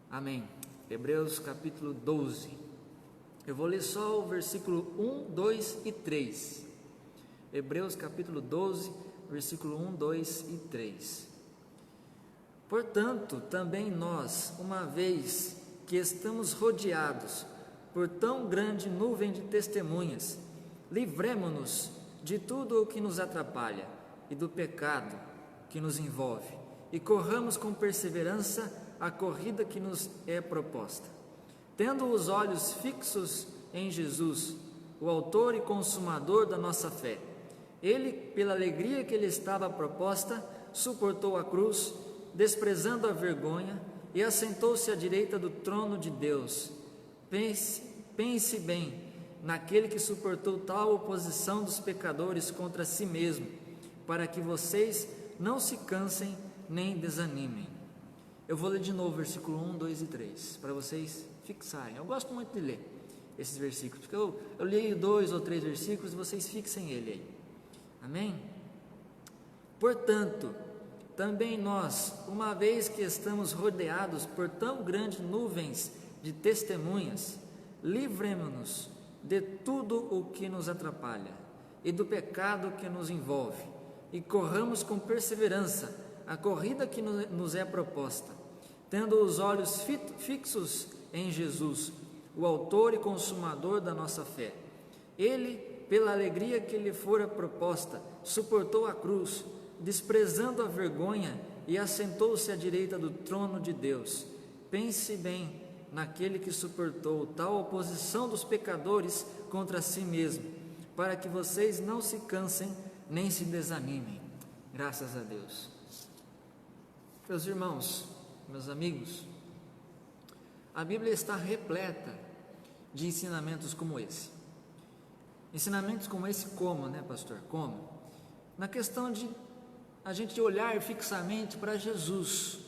Amém. Hebreus capítulo 12. Eu vou ler só o versículo 1, 2 e 3. Hebreus capítulo 12, versículo 1, 2 e 3. Portanto, também nós, uma vez que estamos rodeados por tão grande nuvem de testemunhas, livremo-nos de tudo o que nos atrapalha e do pecado que nos envolve, e corramos com perseverança a corrida que nos é proposta, tendo os olhos fixos em Jesus, o autor e consumador da nossa fé. Ele, pela alegria que lhe estava proposta, suportou a cruz, desprezando a vergonha, e assentou-se à direita do trono de Deus. Pense bem naquele que suportou tal oposição dos pecadores contra si mesmo, para que vocês não se cansem nem desanimem. Eu vou ler de novo o versículo 1, 2 e 3, para vocês fixarem. Eu gosto muito de ler esses versículos, porque eu leio 2 ou 3 versículos e vocês fixem ele aí. Amém? Portanto, também nós, uma vez que estamos rodeados por tão grandes nuvens de testemunhas, livremo-nos de tudo o que nos atrapalha e do pecado que nos envolve, e corramos com perseverança a corrida que nos é proposta, tendo os olhos fixos em Jesus, o autor e consumador da nossa fé. Ele, pela alegria que lhe fora proposta, suportou a cruz, desprezando a vergonha, e assentou-se à direita do trono de Deus. Pense bem naquele que suportou tal oposição dos pecadores contra si mesmo, para que vocês não se cansem nem se desanimem. Graças a Deus. Meus irmãos, meus amigos, a Bíblia está repleta de ensinamentos como esse. Ensinamentos como esse como, né, pastor? Como? Na questão de a gente olhar fixamente para Jesus.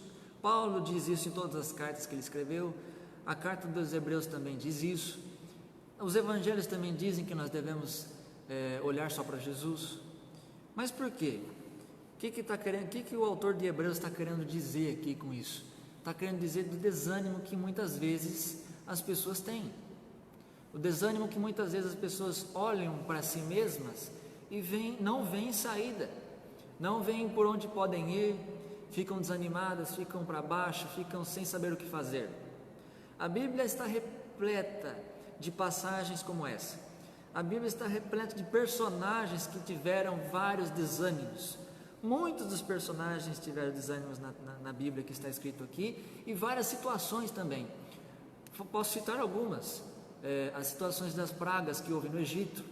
Paulo diz isso em todas as cartas que ele escreveu, a carta dos Hebreus também diz isso, os evangelhos também dizem que nós devemos olhar só para Jesus. Mas por quê? O que o autor de Hebreus está querendo dizer aqui com isso? Está querendo dizer do desânimo que muitas vezes as pessoas têm. O desânimo que muitas vezes as pessoas olham para si mesmas e não veem saída, não veem por onde podem ir, ficam desanimadas, ficam para baixo, ficam sem saber o que fazer. A Bíblia está repleta de passagens como essa. A Bíblia está repleta de personagens que tiveram vários desânimos. Muitos dos personagens tiveram desânimos na Bíblia que está escrito aqui, e várias situações também. Posso citar algumas. As situações das pragas que houve no Egito,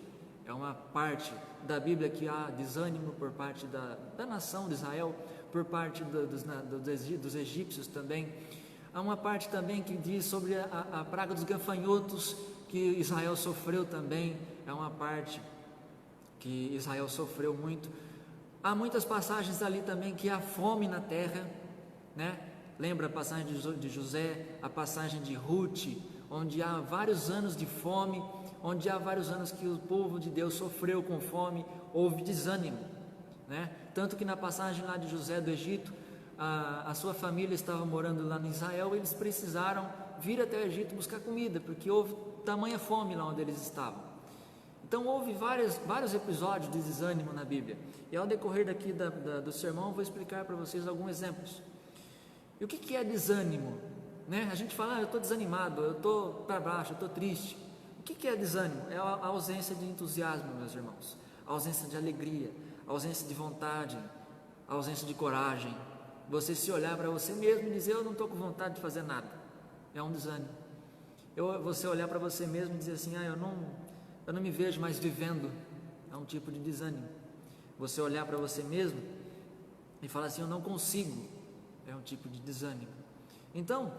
é uma parte da Bíblia que há desânimo por parte da nação de Israel, por parte dos egípcios também. Há uma parte também que diz sobre a praga dos gafanhotos que Israel sofreu também, é uma parte que Israel sofreu muito. Há muitas passagens ali também que há fome na terra, né? Lembra a passagem de José, a passagem de Ruth, onde há vários anos de fome, onde há vários anos que o povo de Deus sofreu com fome, houve desânimo, né? Tanto que na passagem lá de José do Egito, a sua família estava morando lá em Israel, eles precisaram vir até o Egito buscar comida, porque houve tamanha fome lá onde eles estavam. Então houve vários episódios de desânimo na Bíblia, e ao decorrer daqui do sermão eu vou explicar para vocês alguns exemplos. E o que é desânimo? Né? A gente fala, eu estou desanimado, eu estou para baixo, eu estou triste. O que é desânimo? É a ausência de entusiasmo, meus irmãos, a ausência de alegria, a ausência de vontade, a ausência de coragem. Você se olhar para você mesmo e dizer, eu não estou com vontade de fazer nada, é um desânimo. Você olhar para você mesmo e dizer assim, eu não me vejo mais vivendo, é um tipo de desânimo. Você olhar para você mesmo e falar assim, eu não consigo, é um tipo de desânimo. Então,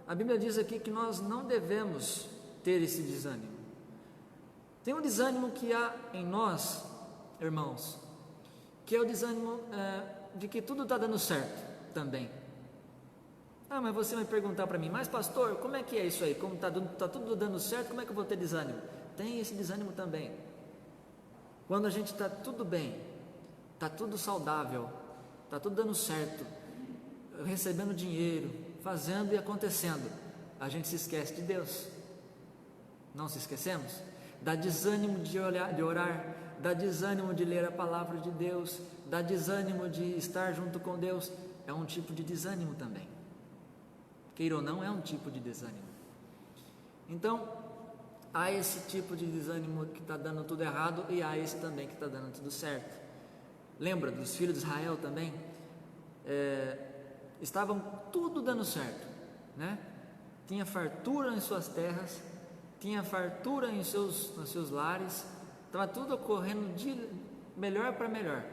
a Bíblia diz aqui que nós não devemos ter esse desânimo. Tem um desânimo que há em nós, irmãos, que é o desânimo de que tudo está dando certo também. Mas você vai perguntar para mim, mas pastor, como é que é isso aí? Como está tudo dando certo, como é que eu vou ter desânimo? Tem esse desânimo também. Quando a gente está tudo bem, está tudo saudável, está tudo dando certo, recebendo dinheiro, fazendo e acontecendo, a gente se esquece de Deus. Não se esquecemos? Dá desânimo de orar, dá desânimo de ler a palavra de Deus, dá desânimo de estar junto com Deus. É um tipo de desânimo também. Queira ou não, é um tipo de desânimo. Então, há esse tipo de desânimo que está dando tudo errado e há esse também que está dando tudo certo. Lembra dos filhos de Israel também? Estavam tudo dando certo, né? Tinha fartura em suas terras, tinha fartura nos seus lares, estava tudo ocorrendo de melhor para melhor.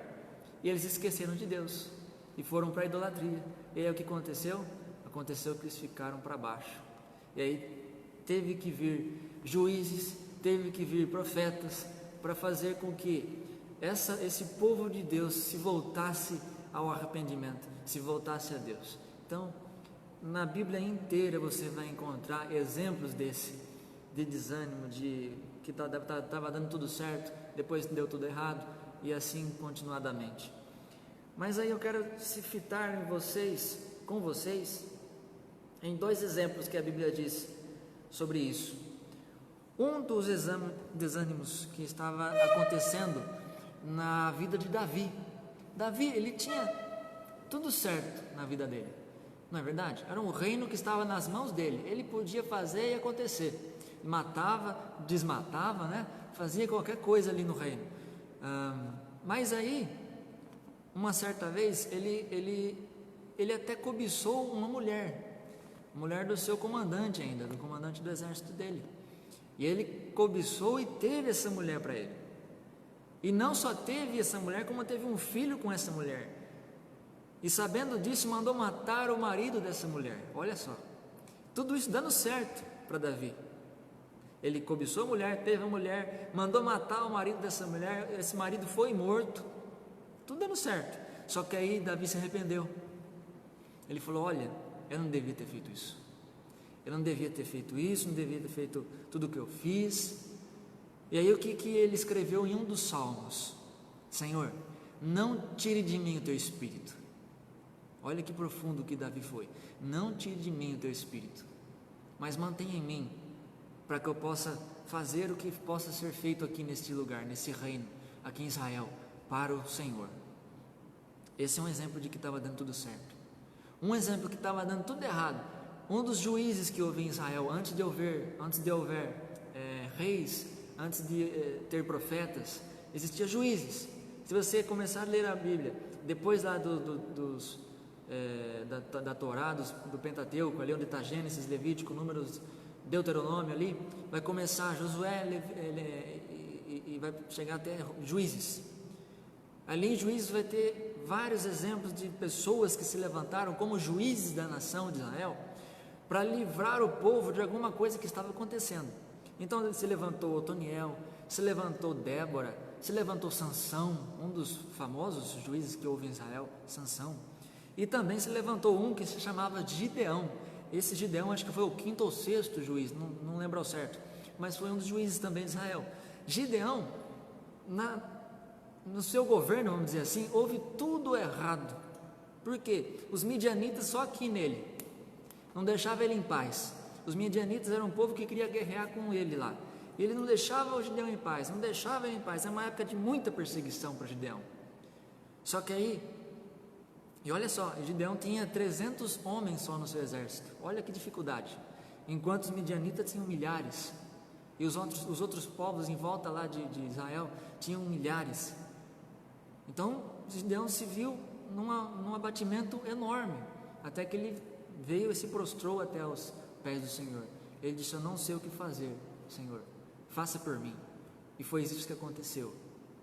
E eles esqueceram de Deus e foram para a idolatria. E aí o que aconteceu? Aconteceu que eles ficaram para baixo. E aí teve que vir juízes, teve que vir profetas para fazer com que esse povo de Deus se voltasse ao arrependimento, se voltasse a Deus. Então, na Bíblia inteira você vai encontrar exemplos de desânimo, de que estava dando tudo certo, depois deu tudo errado, e assim continuadamente. Mas aí eu quero citar com vocês, em 2 exemplos que a Bíblia diz sobre isso. Um dos desânimos que estava acontecendo na vida de Davi. Davi, ele tinha tudo certo na vida dele, não é verdade? Era um reino que estava nas mãos dele, ele podia fazer e acontecer, matava, desmatava, né? Fazia qualquer coisa ali no reino. Mas aí, uma certa vez, ele até cobiçou uma mulher do seu comandante ainda, do comandante do exército dele. E ele cobiçou e teve essa mulher para ele. E não só teve essa mulher, como teve um filho com essa mulher. E sabendo disso, mandou matar o marido dessa mulher. Olha só, tudo isso dando certo para Davi. Ele cobiçou a mulher, teve a mulher, mandou matar o marido dessa mulher, esse marido foi morto, tudo dando certo. Só que aí Davi se arrependeu. Ele falou: olha, eu não devia ter feito isso. Eu não devia ter feito isso, não devia ter feito tudo o que eu fiz. E aí o que ele escreveu em um dos salmos? Senhor, não tire de mim o teu espírito. Olha que profundo que Davi foi. Não tire de mim o teu espírito, mas mantenha em mim, para que eu possa fazer o que possa ser feito aqui neste lugar, nesse reino, aqui em Israel, para o Senhor. Esse é um exemplo de que estava dando tudo certo. Um exemplo que estava dando tudo errado. Um dos juízes que houve em Israel, antes de houver reis, antes de ter profetas, existiam juízes. Se você começar a ler a Bíblia, depois lá da Torá, do Pentateuco, ali onde está Gênesis, Levítico, Números, Deuteronômio ali, vai começar Josué e vai chegar até Juízes. Ali em Juízes vai ter vários exemplos de pessoas que se levantaram como juízes da nação de Israel para livrar o povo de alguma coisa que estava acontecendo. Então se levantou Otoniel, se levantou Débora, se levantou Sansão, um dos famosos juízes que houve em Israel, Sansão. E também se levantou um que se chamava Gideão. Esse Gideão acho que foi o 5º ou 6º juiz, não lembro ao certo, mas foi um dos juízes também de Israel. Gideão, no seu governo, vamos dizer assim, houve tudo errado. Por quê? Os midianitas só aqui nele, não deixava ele em paz. Os midianitas eram um povo que queria guerrear com ele lá. E ele não deixava o Gideão em paz, não deixava ele em paz. É uma época de muita perseguição para Gideão. Só que aí, e olha só, Gideão tinha 300 homens só no seu exército. Olha que dificuldade. Enquanto os midianitas tinham milhares. E os outros povos em volta lá de Israel tinham milhares. Então, Gideão se viu num abatimento enorme. Até que ele veio e se prostrou até os pés do Senhor. Ele disse: eu não sei o que fazer, Senhor, faça por mim. E foi isso que aconteceu.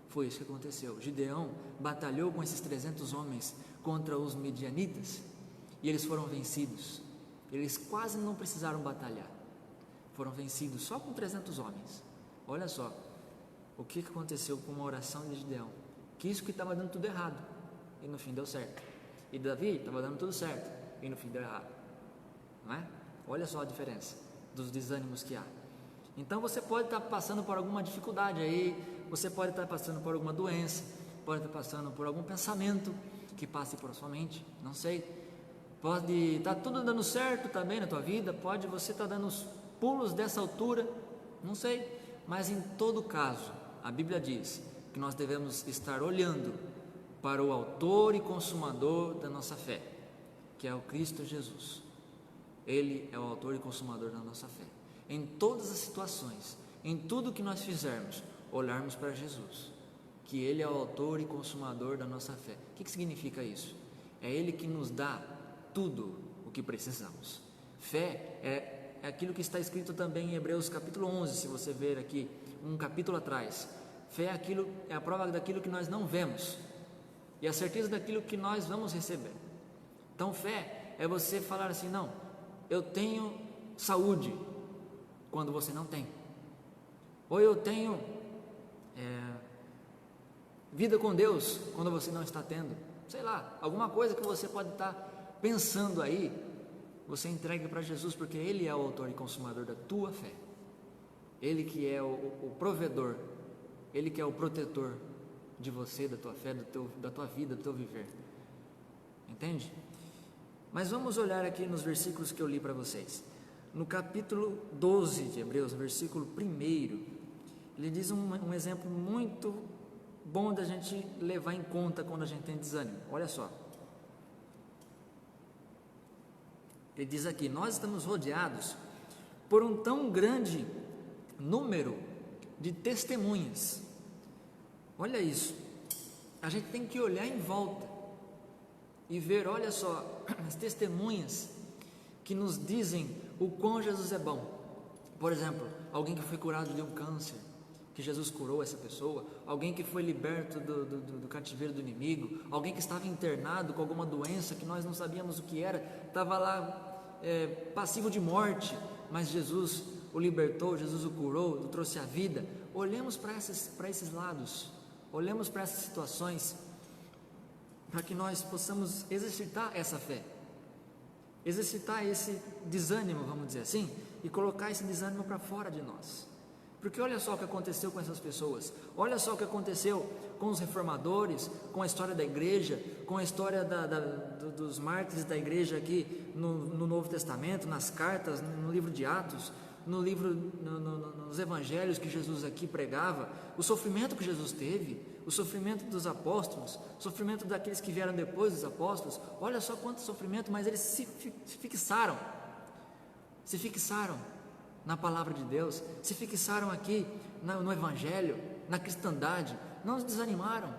Foi isso que aconteceu. Gideão batalhou com esses 300 homens contra os midianitas e eles foram vencidos. Eles quase não precisaram batalhar, foram vencidos só com 300 homens. Olha só o que aconteceu com uma oração de Gideão, que isso que estava dando tudo errado e no fim deu certo. E Davi estava dando tudo certo e no fim deu errado, não é? Olha só a diferença dos desânimos que há. Então você pode estar passando por alguma dificuldade aí, você pode estar passando por alguma doença, pode estar passando por algum pensamento que passe por sua mente, não sei. pode estar tudo dando certo também na tua vida, pode você estar dando os pulos dessa altura, não sei, mas em todo caso, a Bíblia diz que nós devemos estar olhando para o autor e consumador da nossa fé, que é o Cristo Jesus. Ele é o autor e consumador da nossa fé. Em todas as situações, em tudo que nós fizermos, olharmos para Jesus, que Ele é o autor e consumador da nossa fé. O que significa isso? É Ele que nos dá tudo o que precisamos. Fé é aquilo que está escrito também em Hebreus capítulo 11, se você ver aqui, um capítulo atrás. Fé é a prova daquilo que nós não vemos e a certeza daquilo que nós vamos receber. Então fé é você falar assim, não, eu tenho saúde, quando você não tem, ou eu tenho vida com Deus, quando você não está tendo, sei lá, alguma coisa que você pode estar pensando aí, você entregue para Jesus, porque Ele é o autor e consumador da tua fé, Ele que é o provedor, Ele que é o protetor de você, da tua fé, da tua vida, do teu viver, entende? Mas vamos olhar aqui nos versículos que eu li para vocês. No capítulo 12 de Hebreus, versículo 1, ele diz um exemplo muito bom da gente levar em conta quando a gente tem desânimo. Olha só, ele diz aqui, nós estamos rodeados por um tão grande número de testemunhas. Olha isso, a gente tem que olhar em volta e ver, olha só, as testemunhas que nos dizem o quão Jesus é bom. Por exemplo, alguém que foi curado de um câncer, que Jesus curou essa pessoa, alguém que foi liberto do cativeiro do inimigo, alguém que estava internado com alguma doença que nós não sabíamos o que era, estava lá passivo de morte, mas Jesus o libertou, Jesus o curou, o trouxe à vida. Olhemos para esses lados, olhemos para essas situações, para que nós possamos exercitar essa fé, exercitar esse desânimo, vamos dizer assim, e colocar esse desânimo para fora de nós. Porque olha só o que aconteceu com essas pessoas, olha só o que aconteceu com os reformadores, com a história da igreja, com a história dos mártires da igreja aqui no Novo Testamento, nas cartas, no livro de Atos, nos evangelhos que Jesus aqui pregava, o sofrimento que Jesus teve, o sofrimento dos apóstolos, o sofrimento daqueles que vieram depois dos apóstolos. Olha só quanto sofrimento, mas eles se fixaram na palavra de Deus, se fixaram aqui no evangelho, na cristandade, não se desanimaram.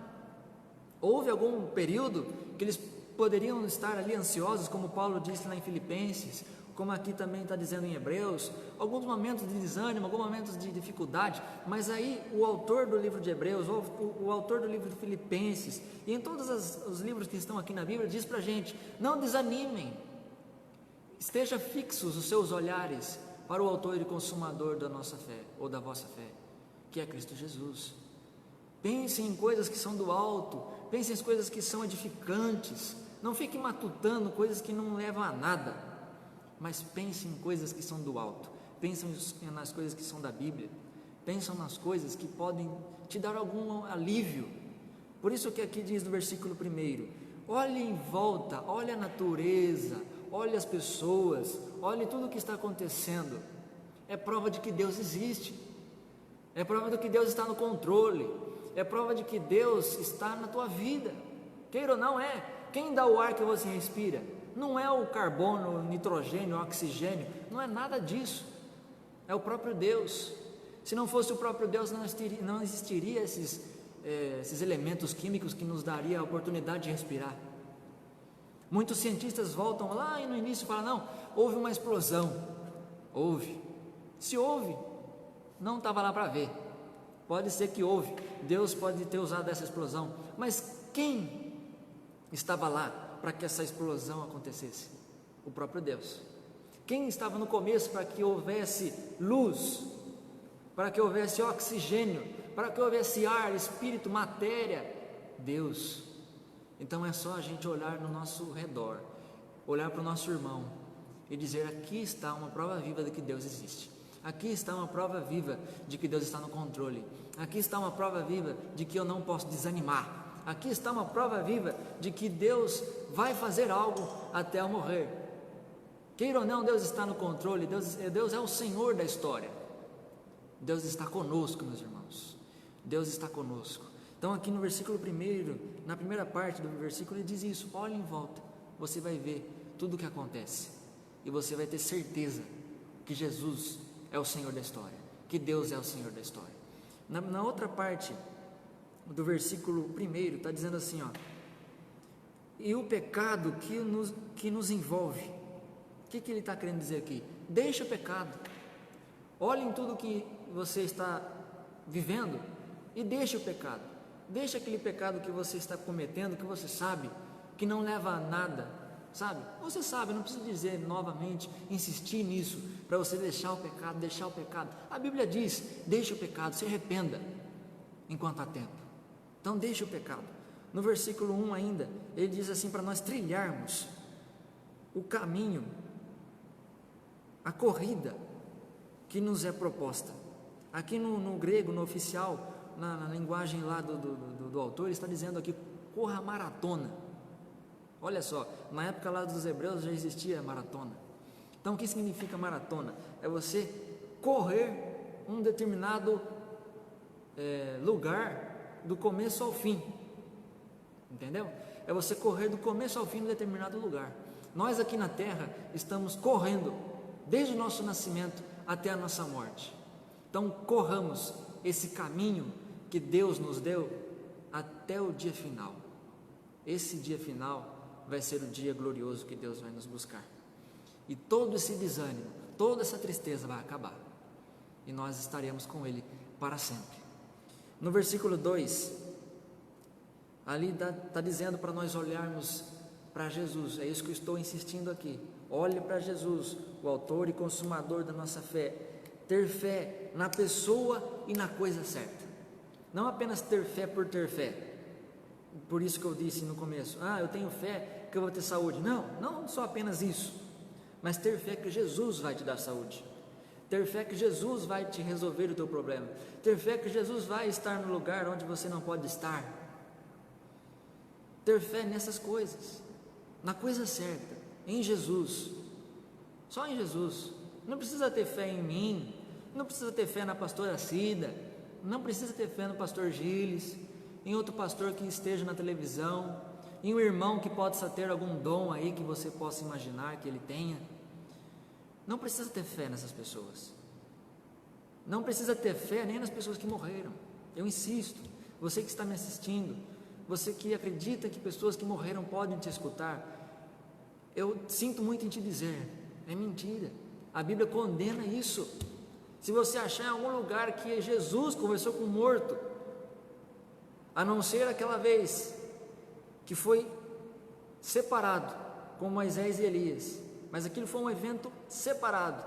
Houve algum período que eles poderiam estar ali ansiosos, como Paulo disse lá em Filipenses, como aqui também está dizendo em Hebreus, alguns momentos de desânimo, alguns momentos de dificuldade, mas aí o autor do livro de Hebreus, o autor do livro de Filipenses, e em todos os livros que estão aqui na Bíblia, diz para a gente, não desanimem, esteja fixos os seus olhares para o autor e consumador da nossa fé, ou da vossa fé, que é Cristo Jesus. Pensem em coisas que são do alto, pensem em coisas que são edificantes, não fiquem matutando coisas que não levam a nada, mas pensem em coisas que são do alto, pensem nas coisas que são da Bíblia, pensam nas coisas que podem te dar algum alívio. Por isso que aqui diz no versículo 1, olhe em volta, olhe a natureza, olhe as pessoas, olhe tudo o que está acontecendo, é prova de que Deus existe, é prova de que Deus está no controle, é prova de que Deus está na tua vida, queira ou não quem dá o ar que você respira? Não é o carbono, o nitrogênio, o oxigênio, não é nada disso, é o próprio Deus. Se não fosse o próprio Deus, não existiria esses elementos químicos que nos daria a oportunidade de respirar. Muitos cientistas voltam lá e no início falam, não, houve uma explosão. Houve. Se houve, não estava lá para ver. Pode ser que houve, Deus pode ter usado essa explosão, mas quem estava lá para que essa explosão acontecesse? O próprio Deus. Quem estava no começo para que houvesse luz, para que houvesse oxigênio, para que houvesse ar, espírito, matéria? Deus. Então é só a gente olhar no nosso redor, olhar para o nosso irmão e dizer, aqui está uma prova viva de que Deus existe, aqui está uma prova viva de que Deus está no controle, aqui está uma prova viva de que eu não posso desanimar, Aqui está uma prova viva de que Deus vai fazer algo até eu morrer. Queira ou não, Deus está no controle, Deus é o Senhor da história. Deus está conosco, meus irmãos. Deus está conosco. Então aqui no versículo 1, na primeira parte do versículo, ele diz isso: olhe em volta, você vai ver tudo o que acontece, e você vai ter certeza que Jesus é o Senhor da história, que Deus é o Senhor da história. Na outra parte do versículo 1, está dizendo assim, ó: e o pecado que nos envolve. O que ele está querendo dizer aqui? Deixa o pecado, olhe em tudo que você está vivendo e deixa o pecado. Deixa aquele pecado que você está cometendo, que você sabe que não leva a nada, sabe? Você sabe, não precisa dizer novamente, insistir nisso, para você deixar o pecado. A Bíblia diz: deixa o pecado, se arrependa enquanto há tempo. Então deixa o pecado. No versículo 1 ainda, ele diz assim, para nós trilharmos o caminho, a corrida que nos é proposta. Aqui no grego, no oficial, na linguagem lá do autor, ele está dizendo aqui: corra maratona. Olha só, na época lá dos hebreus já existia maratona. Então o que significa maratona? É você correr um determinado lugar do começo ao fim, entendeu? É você correr do começo ao fim de determinado lugar. Nós aqui na terra estamos correndo desde o nosso nascimento até a nossa morte. Então corramos esse caminho que Deus nos deu até o dia final. Esse dia final vai ser o dia glorioso que Deus vai nos buscar, e todo esse desânimo, toda essa tristeza vai acabar, e nós estaremos com Ele para sempre. No versículo 2, ali está dizendo para nós olharmos para Jesus. É isso que eu estou insistindo aqui: olhe para Jesus, o autor e consumador da nossa fé. Ter fé na pessoa e na coisa certa, não apenas ter fé por ter fé. Por isso que eu disse no começo: eu tenho fé que eu vou ter saúde. Não só apenas isso, mas ter fé que Jesus vai te dar saúde, ter fé que Jesus vai te resolver o teu problema, ter fé que Jesus vai estar no lugar onde você não pode estar. Ter fé nessas coisas, na coisa certa, em Jesus, só em Jesus. Não precisa ter fé em mim, não precisa ter fé na pastora Cida, não precisa ter fé no pastor Giles, em outro pastor que esteja na televisão, em um irmão que possa ter algum dom aí que você possa imaginar que ele tenha. Não precisa ter fé nessas pessoas, não precisa ter fé nem nas pessoas que morreram. Eu insisto, você que está me assistindo, você que acredita que pessoas que morreram podem te escutar, eu sinto muito em te dizer: é mentira. A Bíblia condena isso. Se você achar em algum lugar que Jesus conversou com um morto, a não ser aquela vez que foi separado com Moisés e Elias, mas aquilo foi um evento separado.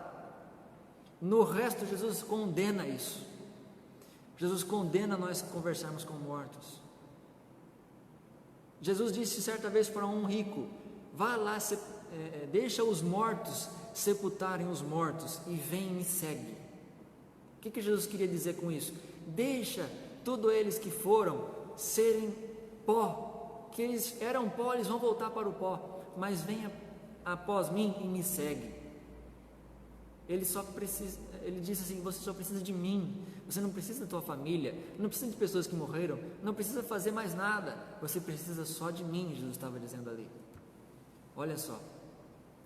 No resto, Jesus condena isso. Jesus condena nós conversarmos com mortos. Jesus disse certa vez para um rico: vá lá, deixa os mortos sepultarem os mortos e vem e me segue. O que Jesus queria dizer com isso? Deixa todos eles que foram serem pó, que eles eram pó, eles vão voltar para o pó, mas venha após mim e me segue. Ele disse assim: você só precisa de mim, você não precisa da tua família, não precisa de pessoas que morreram, não precisa fazer mais nada, você precisa só de mim. Jesus estava dizendo ali. Olha só,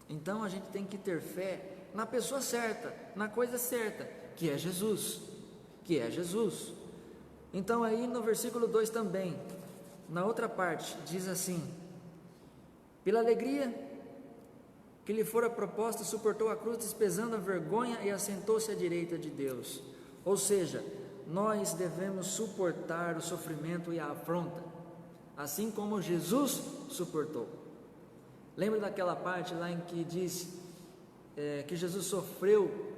então a gente tem que ter fé na pessoa certa, na coisa certa, que é Jesus, Então aí no versículo 2 também, na outra parte, diz assim: pela alegria que lhe fora proposta, suportou a cruz, desprezando a vergonha, e assentou-se à direita de Deus. Ou seja, nós devemos suportar o sofrimento e a afronta, assim como Jesus suportou. Lembra daquela parte lá em que diz que Jesus sofreu?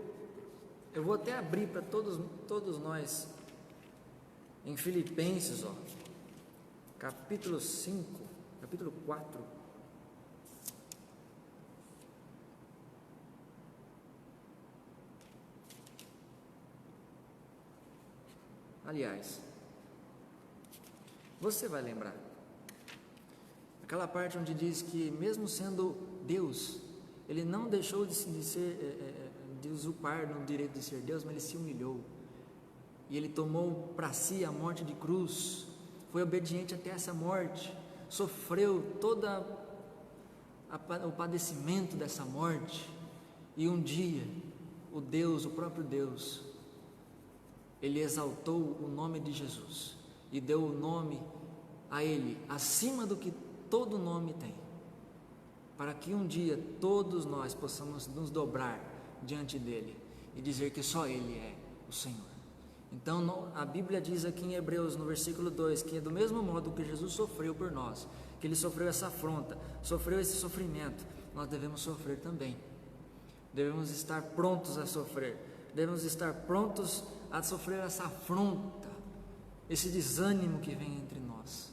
Eu vou até abrir para todos nós, em Filipenses, capítulo 5, capítulo 4. Aliás, você vai lembrar. Aquela parte onde diz que mesmo sendo Deus, ele não deixou de usurpar no direito de ser Deus, mas ele se humilhou. E ele tomou para si a morte de cruz, foi obediente até essa morte, sofreu todo o padecimento dessa morte. E um dia, o próprio Deus, ele exaltou o nome de Jesus e deu o nome a ele acima do que todo nome tem, para que um dia todos nós possamos nos dobrar diante dele e dizer que só ele é o Senhor. Então a Bíblia diz aqui em Hebreus, no versículo 2, que do mesmo modo que Jesus sofreu por nós, que ele sofreu essa afronta, sofreu esse sofrimento, nós devemos sofrer também. Devemos estar prontos a sofrer, devemos estar prontos a sofrer essa afronta, esse desânimo que vem entre nós,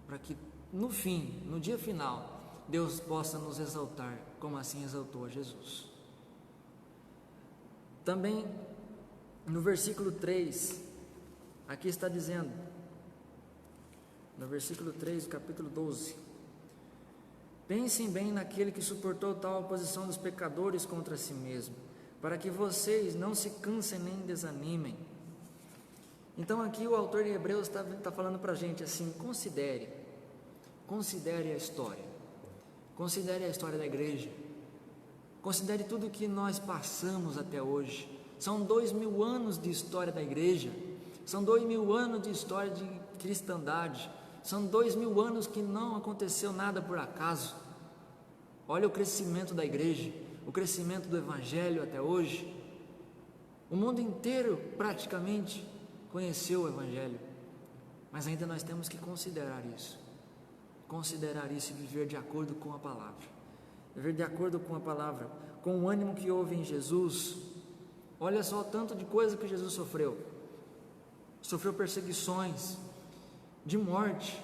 para que no fim, no dia final, Deus possa nos exaltar, como assim exaltou a Jesus. Também no versículo 3, aqui está dizendo, no versículo 3 do capítulo 12: pensem bem naquele que suportou tal oposição dos pecadores contra si mesmo, para que vocês não se cansem nem desanimem. Então aqui o autor de Hebreus está falando para a gente assim: considere a história, considere a história da igreja, considere tudo o que nós passamos até hoje. São 2000 anos de história da igreja, são 2000 anos de história de cristandade, são 2000 anos que não aconteceu nada por acaso. Olha o crescimento da igreja, o crescimento do evangelho até hoje. O mundo inteiro praticamente conheceu o evangelho, mas ainda nós temos que considerar isso e viver de acordo com a palavra, viver de acordo com a palavra, com o ânimo que houve em Jesus. Olha só o tanto de coisa que Jesus sofreu perseguições, de morte,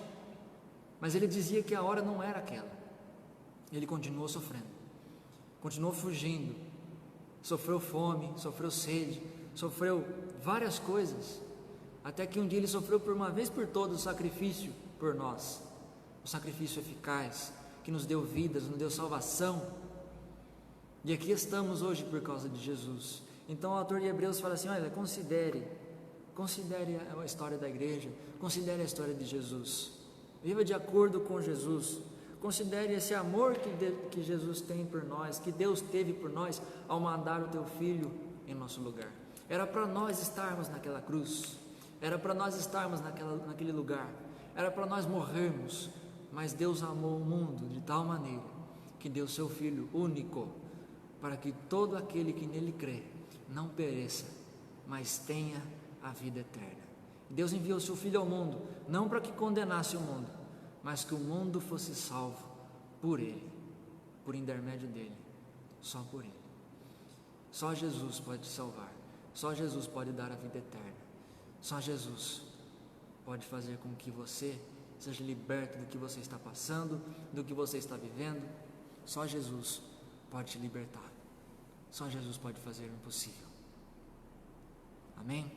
mas ele dizia que a hora não era aquela. Ele continuou sofrendo, continuou fugindo, sofreu fome, sofreu sede, sofreu várias coisas, até que um dia ele sofreu por uma vez por todas o sacrifício por nós, o sacrifício eficaz, que nos deu vidas, nos deu salvação, e aqui estamos hoje por causa de Jesus. Então o autor de Hebreus fala assim: olha, considere a história da igreja, considere a história de Jesus, viva de acordo com Jesus, considere esse amor que Jesus tem por nós, que Deus teve por nós ao mandar o teu Filho em nosso lugar. Era para nós estarmos naquela cruz, era para nós estarmos naquele lugar, era para nós morrermos, mas Deus amou o mundo de tal maneira que deu seu Filho único, para que todo aquele que nele crê não pereça, mas tenha a vida eterna. Deus enviou seu Filho ao mundo, não para que condenasse o mundo, mas que o mundo fosse salvo por Ele, por intermédio dEle, só por Ele. Só Jesus pode salvar, só Jesus pode dar a vida eterna, só Jesus pode fazer com que você seja liberto do que você está passando, do que você está vivendo. Só Jesus pode te libertar, só Jesus pode fazer o impossível. Amém?